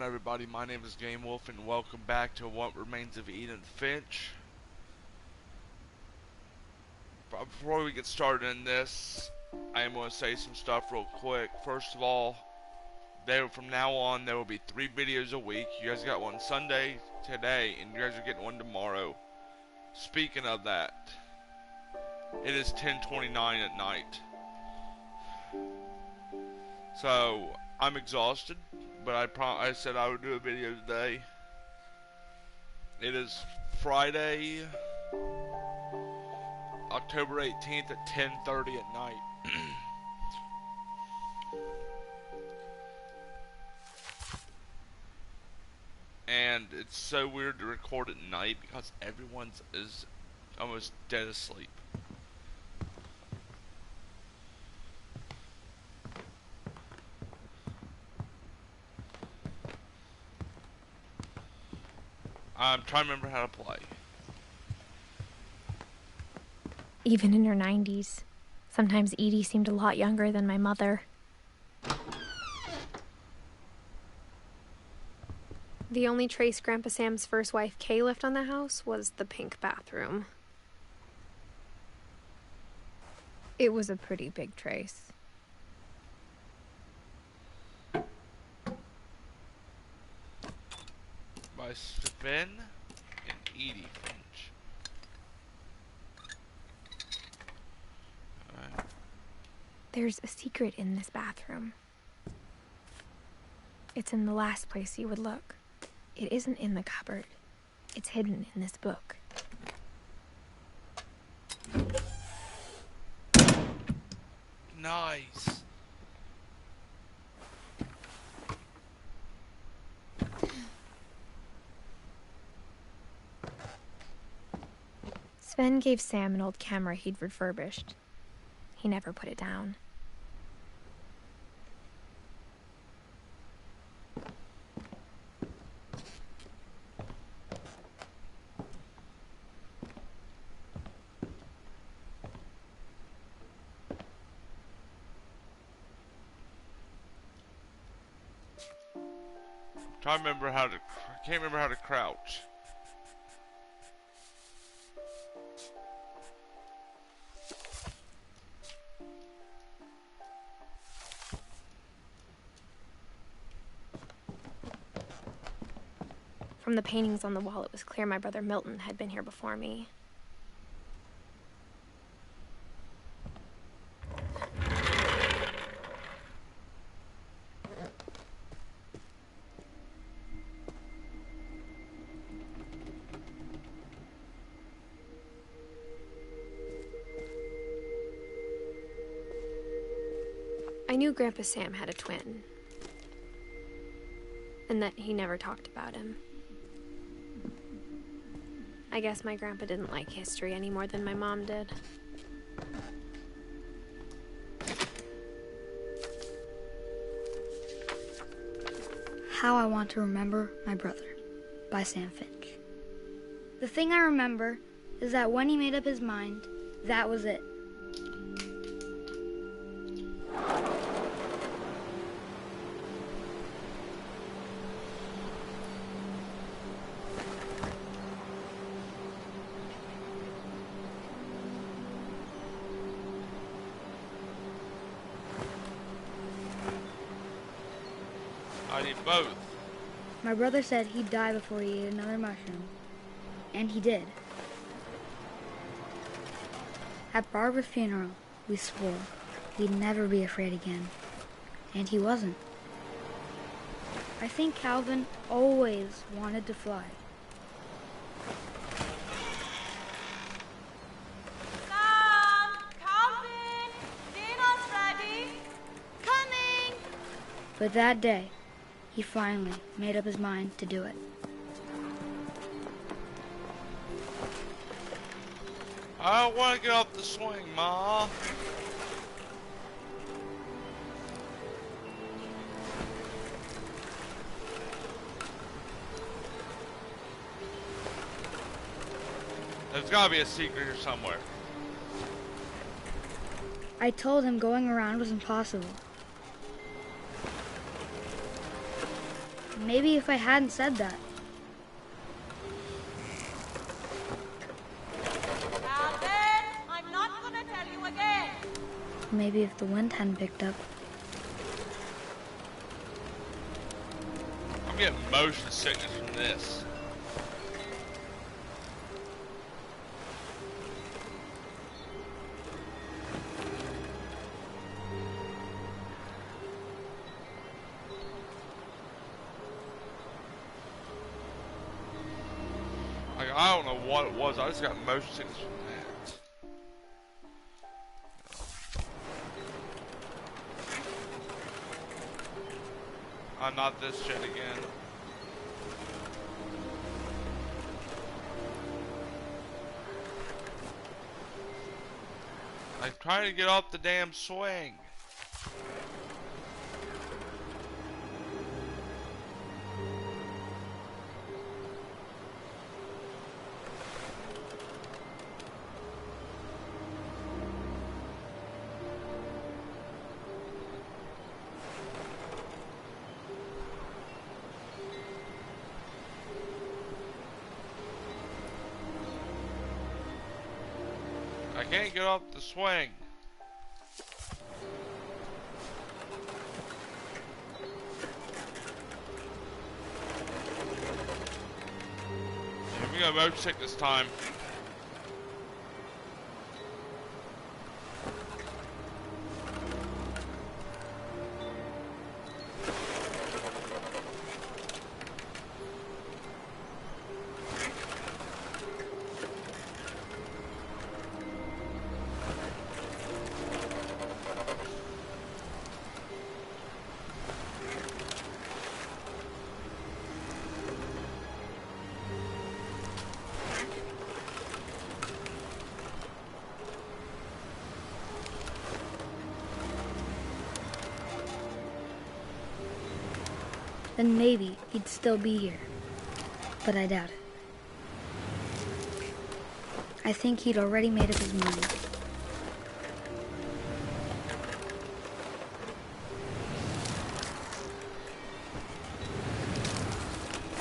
Everybody, my name is Game Wolf and welcome back to What Remains of Edith Finch. Before we get started in this, I am going to say some stuff real quick. First of all, from now on there will be 3 videos a week. You guys got one Sunday today and you guys are getting one tomorrow. Speaking of that, it is 10:29 at night. So, I'm exhausted, but I said I would do a video today. It is Friday, October 18th at 10:30 at night. And it's so weird to record at night because everyone is almost dead asleep. I'm trying to remember how to play. Even in her 90s. Sometimes Edie seemed a lot younger than my mother. The only trace Grandpa Sam's first wife Kay left on the house was the pink bathroom. It was a pretty big trace. By Sven and Edith Finch. Alright. There's a secret in this bathroom. It's in the last place you would look. It isn't in the cupboard. It's hidden in this book. Nice. Sven gave Sam an old camera he'd refurbished. He never put it down. I can't remember how to crouch. From the paintings on the wall, it was clear my brother Milton had been here before me. I knew Grandpa Sam had a twin, and that he never talked about him. I guess my grandpa didn't like history any more than my mom did. How I Want to Remember My Brother by Sam Finch. The thing I remember is that when he made up his mind, that was it. I need both. My brother said he'd die before he ate another mushroom. And he did. At Barbara's funeral, we swore we'd never be afraid again. And he wasn't. I think Calvin always wanted to fly. Sam! Calvin! Dinner's ready! Coming! But that day, he finally made up his mind to do it. I don't want to get off the swing, Ma. There's gotta be a secret here somewhere. I told him going around was impossible. Maybe if I hadn't said that. Calvin, I'm not gonna tell you again. Maybe if the wind hadn't picked up. I'm getting motion sickness from this. Like, I don't know what it was. I just got motion sickness from that. Not this shit again. I'm trying to get off the damn swing. I can't get off the swing. Here we go, motion sick this time. Then maybe he'd still be here. But I doubt it. I think he'd already made up his mind.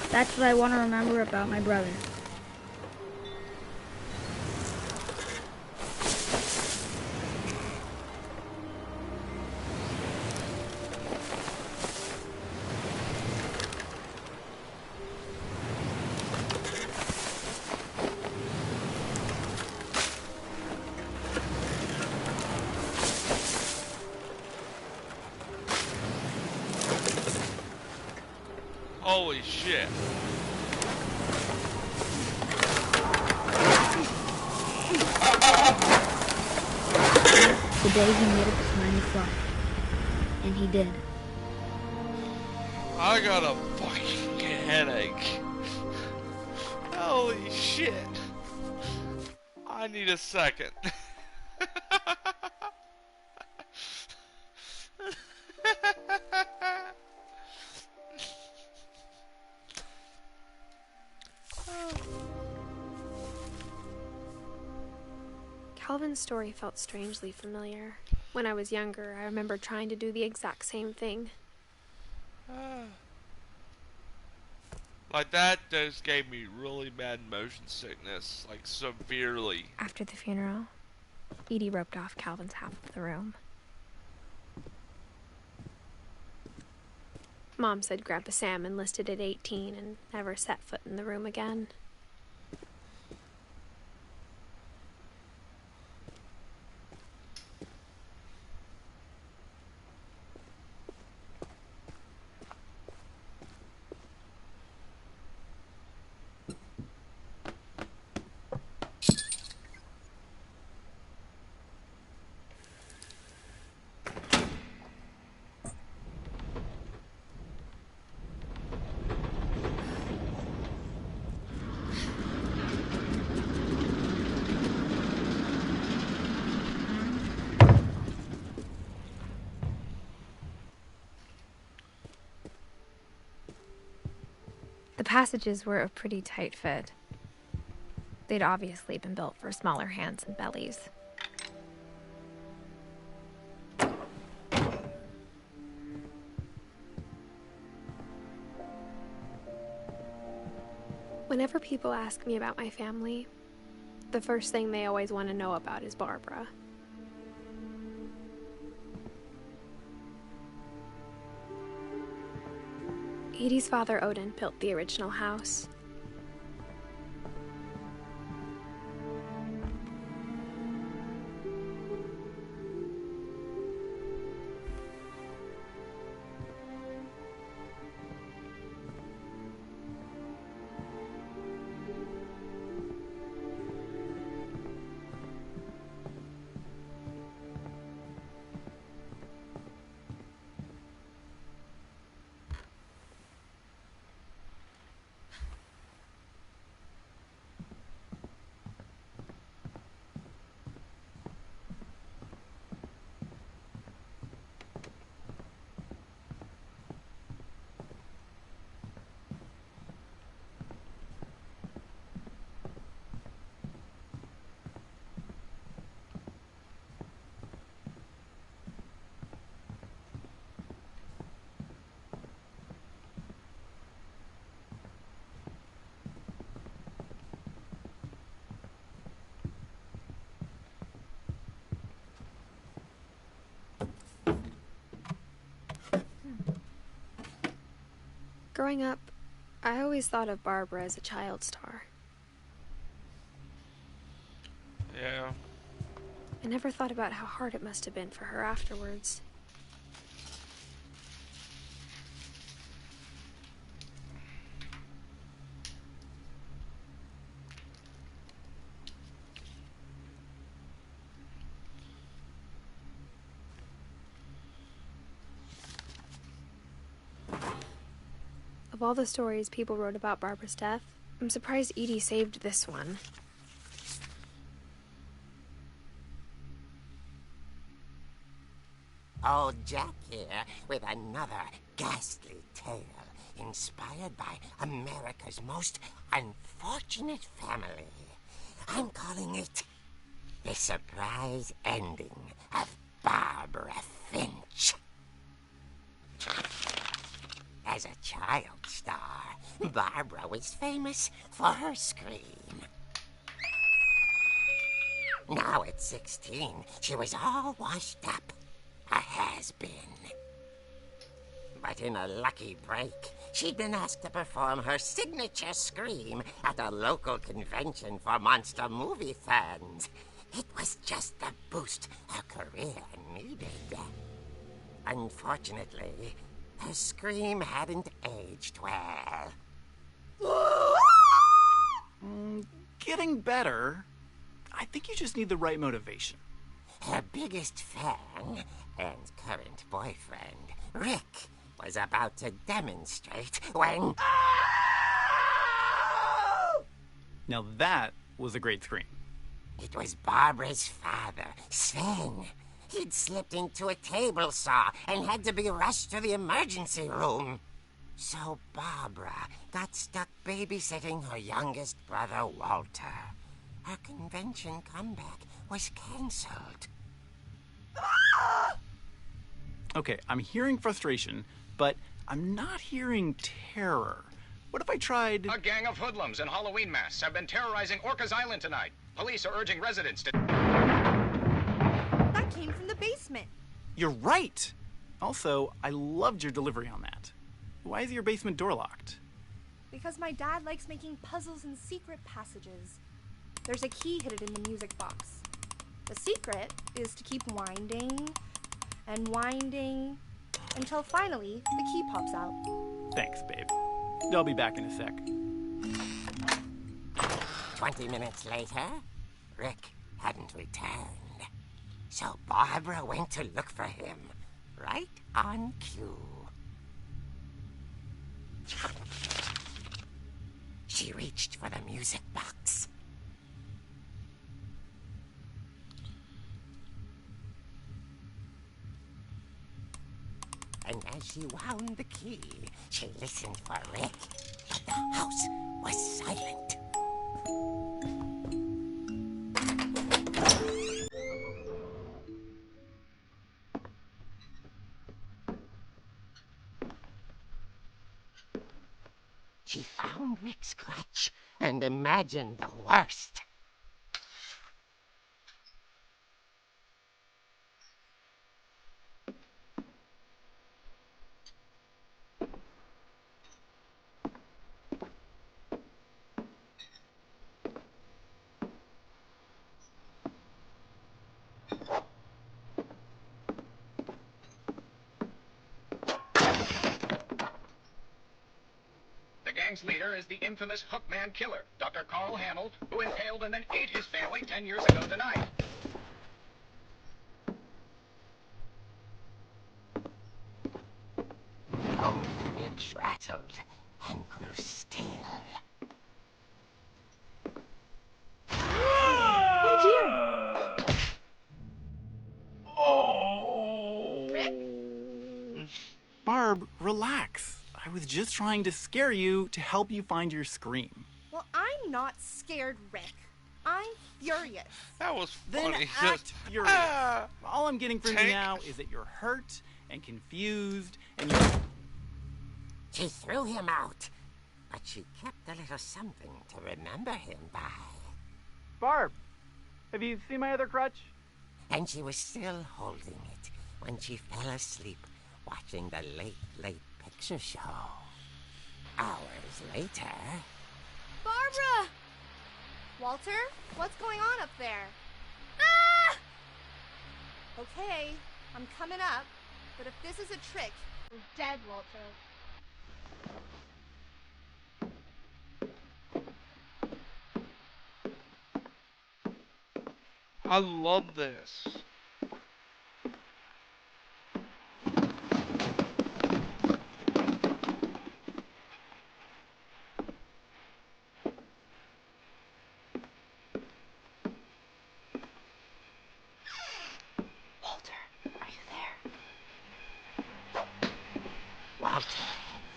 That's what I want to remember about my brother. Holy shit. The day he made up his mind to fly. And he did. I got a fucking headache. Holy shit. I need a second. Calvin's story felt strangely familiar. When I was younger, I remember trying to do the exact same thing. Like that just gave me really bad motion sickness, like severely. After the funeral, Edie roped off Calvin's half of the room. Mom said Grandpa Sam enlisted at 18 and never set foot in the room again. The passages were a pretty tight fit. They'd obviously been built for smaller hands and bellies. Whenever people ask me about my family, the first thing they always want to know about is Barbara. Edie's father, Odin, built the original house. Growing up, I always thought of Barbara as a child star. Yeah. I never thought about how hard it must have been for her afterwards. Of all the stories people wrote about Barbara's death, I'm surprised Edie saved this one. Old Jack here with another ghastly tale inspired by America's most unfortunate family. I'm calling it The Surprise Ending of Barbara Finch. As a child star, Barbara was famous for her scream. Now at 16, she was all washed up. A has-been. But in a lucky break, she'd been asked to perform her signature scream at a local convention for monster movie fans. It was just the boost her career needed. Unfortunately, her scream hadn't aged well. Getting better. I think you just need the right motivation. Her biggest fan and current boyfriend, Rick, was about to demonstrate when... Now that was a great scream. It was Barbara's father, Sven. He'd slipped into a table saw and had to be rushed to the emergency room. So Barbara got stuck babysitting her youngest brother, Walter. Her convention comeback was cancelled. Okay, I'm hearing frustration, but I'm not hearing terror. What if I tried... A gang of hoodlums in Halloween masks have been terrorizing Orcas Island tonight. Police are urging residents to... That came from the basement. You're right! Also, I loved your delivery on that. Why is your basement door locked? Because my dad likes making puzzles and secret passages. There's a key hidden in the music box. The secret is to keep winding and winding until finally the key pops out. Thanks, babe. I'll be back in a sec. 20 minutes later, Rick hadn't returned. So Barbara went to look for him, right on cue. She reached for the music box. And as she wound the key, she listened for Rick, but the house was silent. She found Rick's crutch and imagined the worst. The gang's leader is the infamous Hookman killer, Dr. Carl Hamill, who impaled and then ate his family 10 years ago tonight. Finch rattled and grew still. Barb, relax. I was just trying to scare you to help you find your scream. Well, I'm not scared, Rick. I'm furious. That was Then funny. act furious. All I'm getting from you Tank. now is that you're hurt and confused and you... She threw him out, but she kept a little something to remember him by. Barb, have you seen my other crutch? And she was still holding it when she fell asleep watching the late picture show. Hours later... Barbara! Walter, what's going on up there? Ah! Okay, I'm coming up, but if this is a trick, you're dead, Walter. I love this. Walter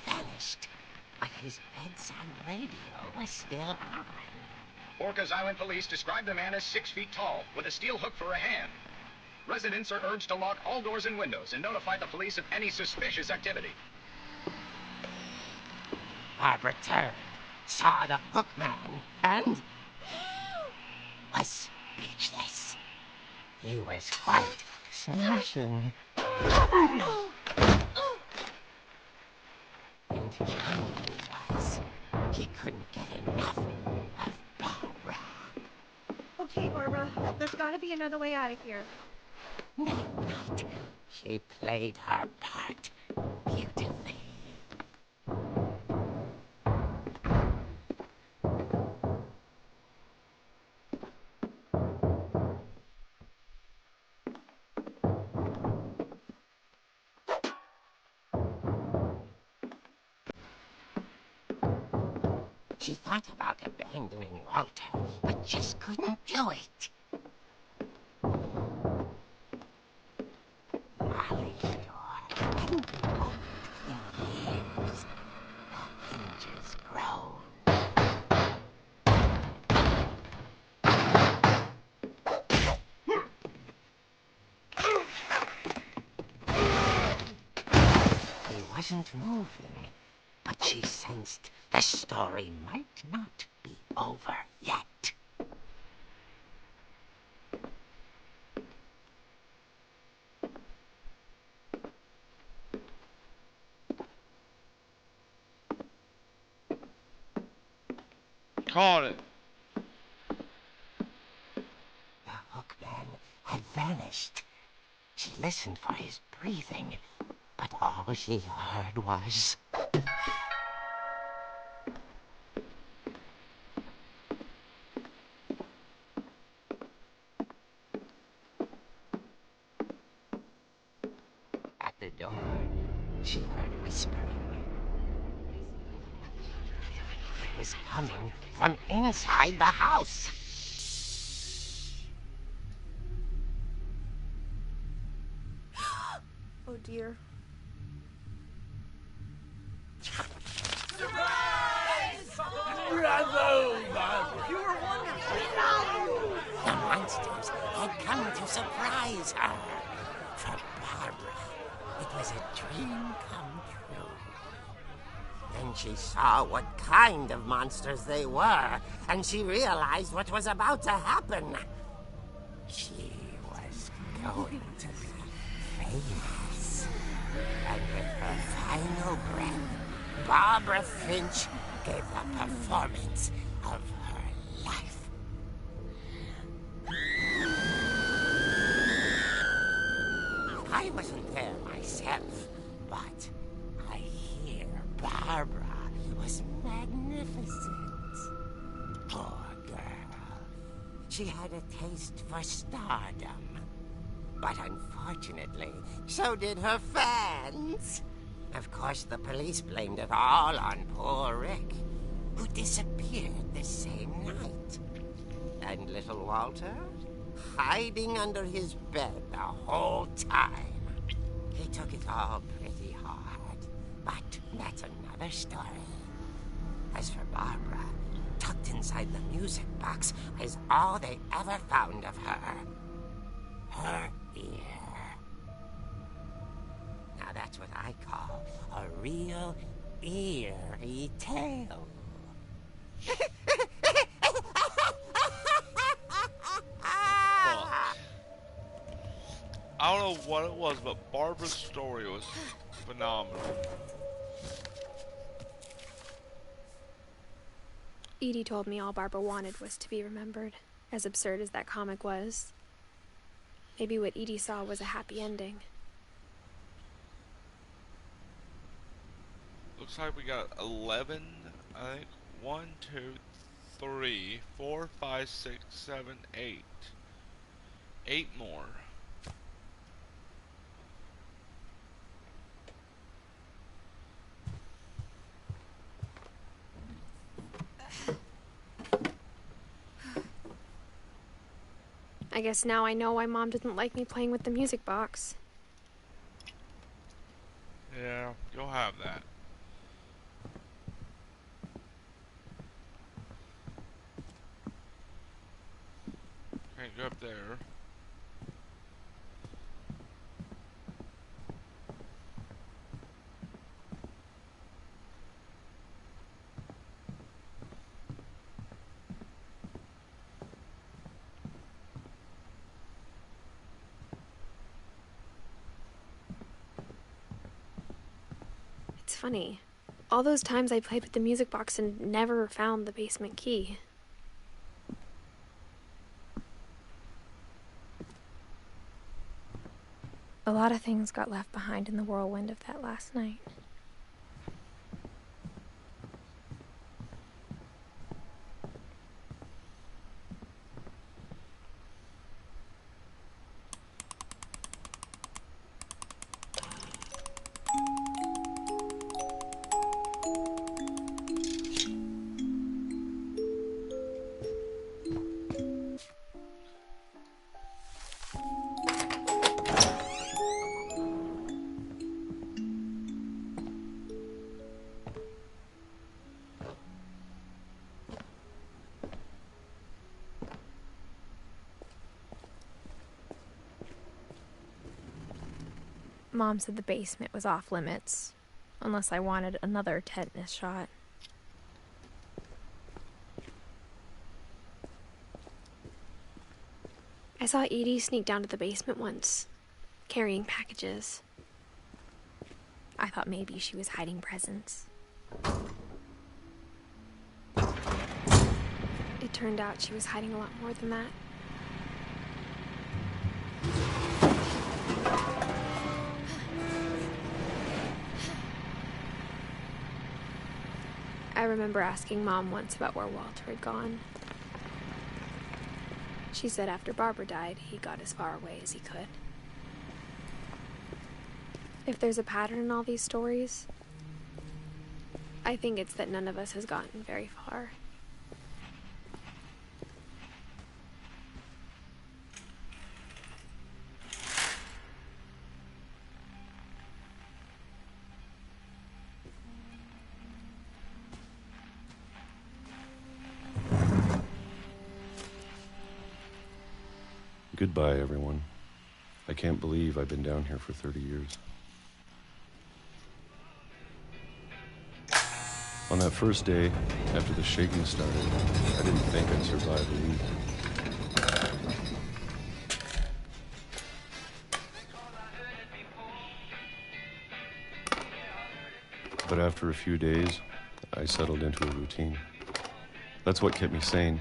had vanished, but his bedside radio was still on. Orcas Island police describe the man as 6 feet tall, with a steel hook for a hand. Residents are urged to lock all doors and windows and notify the police of any suspicious activity. Barbara turned, saw the hook man, and was speechless. He was quite smashing. And he was. He couldn't get enough of Barbara. Okay, Barbara, there's gotta be another way out of here. No, not. She played her part beautifully. She thought about abandoning Walter, but just couldn't do it. Molly's door hadn't been opened in years. The hinges groaned. He wasn't moving, but she sensed the story might not be over yet. Caught it. The hookman had vanished. She listened for his breathing, but all she heard was... At the door, she heard whispering. It was coming from inside the house. Oh dear. The monsters had come to surprise her. For Barbara, it was a dream come true. Then she saw what kind of monsters they were, and she realized what was about to happen. She was going to be famous. And with her final breath, Barbara Finch gave the performance of her life. I wasn't there myself, but I hear Barbara was magnificent. Poor girl. She had a taste for stardom. But unfortunately, so did her fans. Of course, the police blamed it all on poor Rick, who disappeared the same night. And little Walter? Hiding under his bed the whole time. He took it all pretty hard, but that's another story. As for Barbara, tucked inside the music box is all they ever found of her. Her ear. Now that's what I call a real eerie tale. I don't know what it was, but Barbara's story was phenomenal. Edie told me all Barbara wanted was to be remembered, as absurd as that comic was. Maybe what Edie saw was a happy ending. Looks like we got 11, I think. 1, 2, 3, 4, 5, 6, 7, 8. 8 more. I guess now I know why Mom didn't like me playing with the music box. Yeah, you'll have that. Can't go up there. It's funny. All those times I played with the music box and never found the basement key. A lot of things got left behind in the whirlwind of that last night. Mom said the basement was off limits, unless I wanted another tetanus shot. I saw Edie sneak down to the basement once, carrying packages. I thought maybe she was hiding presents. It turned out she was hiding a lot more than that. I remember asking Mom once about where Walter had gone. She said after Barbara died, he got as far away as he could. If there's a pattern in all these stories, I think it's that none of us has gotten very far. Goodbye, everyone. I can't believe I've been down here for 30 years. On that first day, after the shaking started, I didn't think I'd survive a week. But after a few days, I settled into a routine. That's what kept me sane.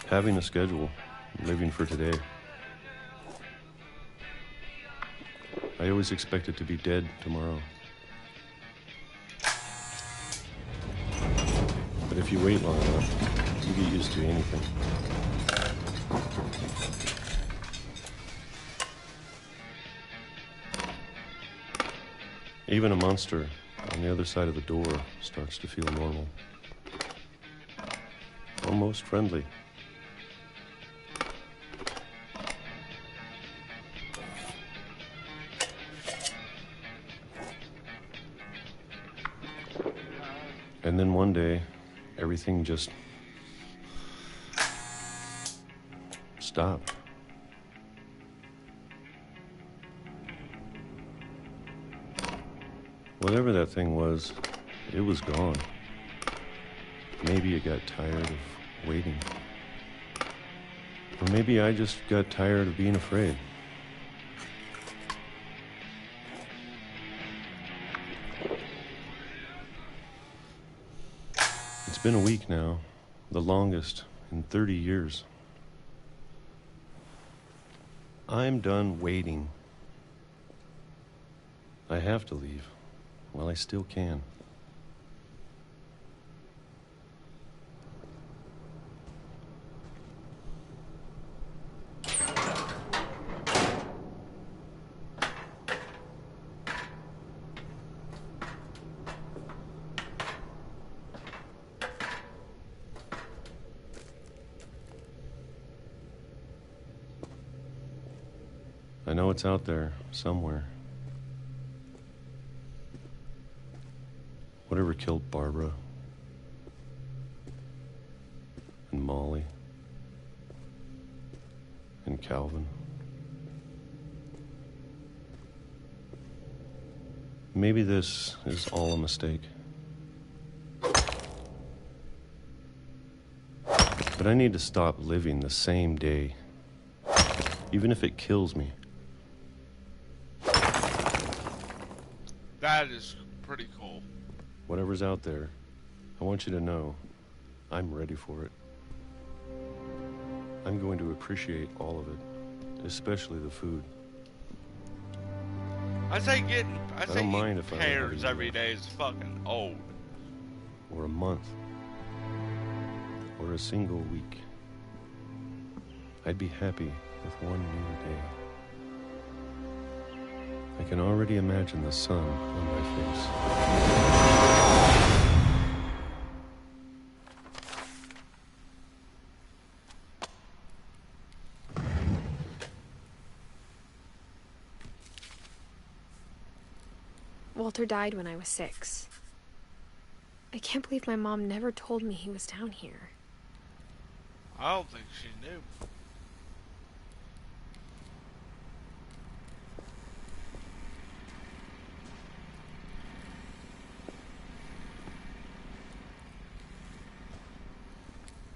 Having a schedule, living for today. I always expected to be dead tomorrow. But if you wait long enough, you get used to anything. Even a monster on the other side of the door starts to feel normal. Almost friendly. And then one day, everything just stopped. Whatever that thing was, it was gone. Maybe it got tired of waiting. Or maybe I just got tired of being afraid. It's been a week now, the longest in 30 years. I'm done waiting. I have to leave while I still can. I know it's out there, somewhere. Whatever killed Barbara and Molly and Calvin. Maybe this is all a mistake. But I need to stop living the same day, even if it kills me. That is pretty cool. Whatever's out there, I want you to know I'm ready for it. I'm going to appreciate all of it, especially the food. I say don't mind if I don't have pears any every left. day is fucking old. Or a month. Or a single week. I'd be happy with one new day. I can already imagine the sun on my face. Walter died when I was 6. I can't believe my mom never told me he was down here. I don't think she knew.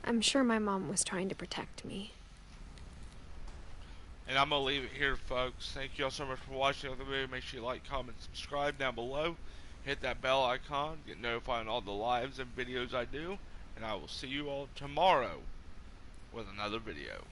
I'm sure my mom was trying to protect me. And I'm going to leave it here, folks. Thank you all so much for watching the video. Make sure you like, comment, subscribe down below. Hit that bell icon. Get notified on all the lives and videos I do. And I will see you all tomorrow with another video.